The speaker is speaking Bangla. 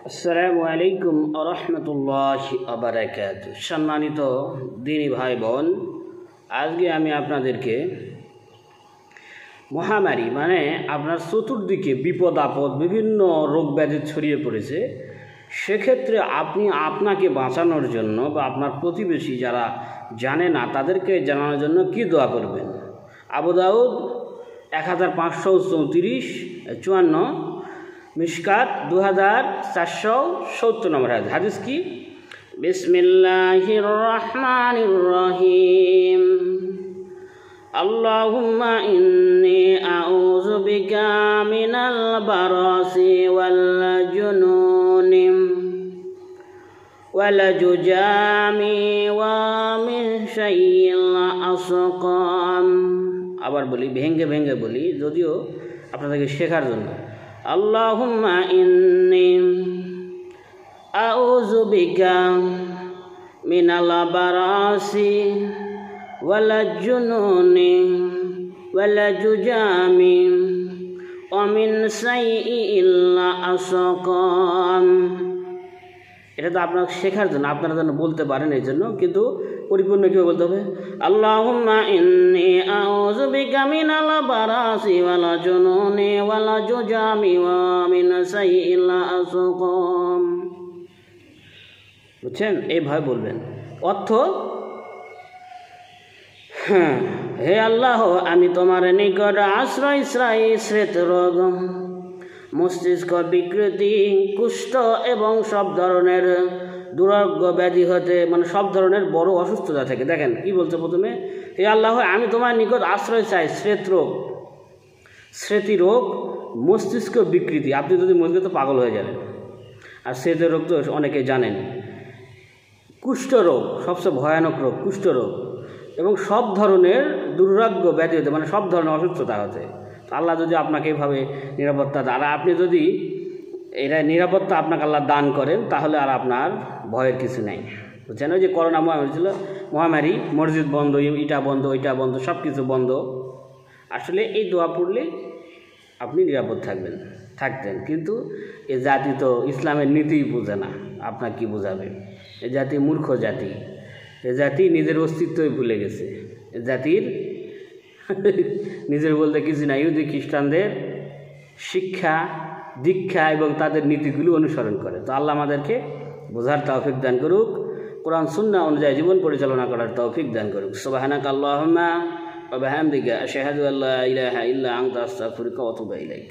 আসসালামু আলাইকুম ওয়া রাহমাতুল্লাহি ওয়া বারাকাতুহু। সম্মানিত দিনী ভাই বোন, আজকে আমি আপনাদেরকে মহামারী মানে আপনার চতুর্দিকে বিপদ আপদ বিভিন্ন রোগ ব্যাধি ছড়িয়ে পড়েছে, সেক্ষেত্রে আপনি আপনাকে বাঁচানোর জন্য বা আপনার প্রতিবেশী যারা জানে না তাদেরকে জানানোর জন্য কি দোয়া করবেন। আবু দাউদ 1534-54, মিশকাত 2470 নম্বর হাদিস কি? বিসমিল্লাহির রহমানির রহিম। আল্লাহুম্মা ইন্নী আউযু বিকা মিনাল বারাসি ওয়াল জুনুনি ওয়াল জুজামি ওয়া মিন শাইইল আসকাম। আবার বলি, ভেঙ্গে ভেঙ্গে বলি, যদিও আপনাদেরকে শেখার জন্য। আল্লাহুম্মা ইন্নী আউযু বিকা মিনাল বারাসি ওয়াল জুনুনি ওয়াল জুজামি ওয়া মিন শাইইল আসকাম। এটা তো আপনাকে শেখার জন্য, আপনারা যেন বলতে পারেন এই জন্য, কিন্তু পরিপূর্ণ কীভাবে বলতে হবে? আল্লাহুম্মা ইন্নী আউযু বিকা মিনাল বারাসি ওয়াল জুনুনি ওয়াল জুজামি ওয়া মিন শাইইল আসকাম। বুঝছেন? এইভাবে বলবেন। অর্থ, হে আল্লাহ, আমি তোমার নিকট আশ্রয় চাই শ্বেত রোগ, মস্তিষ্ক বিকৃতি, কুষ্ঠ এবং সব ধরনের দুরারোগ্য ব্যাধি হতে, মানে সব ধরনের বড় অসুস্থতা থেকে। দেখেন কি বলছে প্রথমে, হে আল্লাহ, আমি তোমার নিকট আশ্রয় চাই শ্বেত রোগ, স্মৃতি রোগ, মস্তিষ্ক বিকৃতি। আপনি যদি মস্তিষ্ক তো পাগল হয়ে যাবেন। আর স্মৃতি রোগ তো অনেকে জানেন। কুষ্ঠ রোগ, সবচেয়ে ভয়ানক রোগ কুষ্ঠ রোগ, এবং সব ধরনের দুরারোগ্য ব্যাধি হতে, মানে সব ধরনের অসুস্থতা হতে। আল্লাহ যদি আপনাকে এইভাবে নিরাপত্তা দেন, আর আপনি যদি এরা নিরাপত্তা আপনাকে আল্লাহ দান করেন, তাহলে আর আপনার ভয়ের কিছু নেই। বুঝছেন? ওই যে করোনা মহামারী ছিল, মহামারী, মসজিদ বন্ধ, ইটা বন্ধ, ওইটা বন্ধ, সব কিছু বন্ধ। আসলে এই দোয়া পড়লে আপনি নিরাপদ থাকতেন। কিন্তু এ জাতি তো ইসলামের নীতিই বোঝে না, আপনার কি বোঝাবে? এ জাতি মূর্খ জাতি, এ জাতি নিজের অস্তিত্বই ভুলে গেছে। এ জাতির নিজের বলতে কিছু না। ইহুদি খ্রিস্টানদের শিক্ষা, দীক্ষা এবং তাদের নীতিগুলো অনুসরণ করে। তো আল্লাহ আমাদেরকে বোঝার তৌফিক দান করুক, কোরআন সুন্নাহ অনুযায়ী জীবন পরিচালনা করার তৌফিক দান করুক। সুবহানাকা আল্লাহুম্মা ওয়া বিহামদিকা আশহাদু আল্লা ইলাহা ইল্লা আনতা আস্তাগফিরুকা ওয়া আতুবু ইলাইক।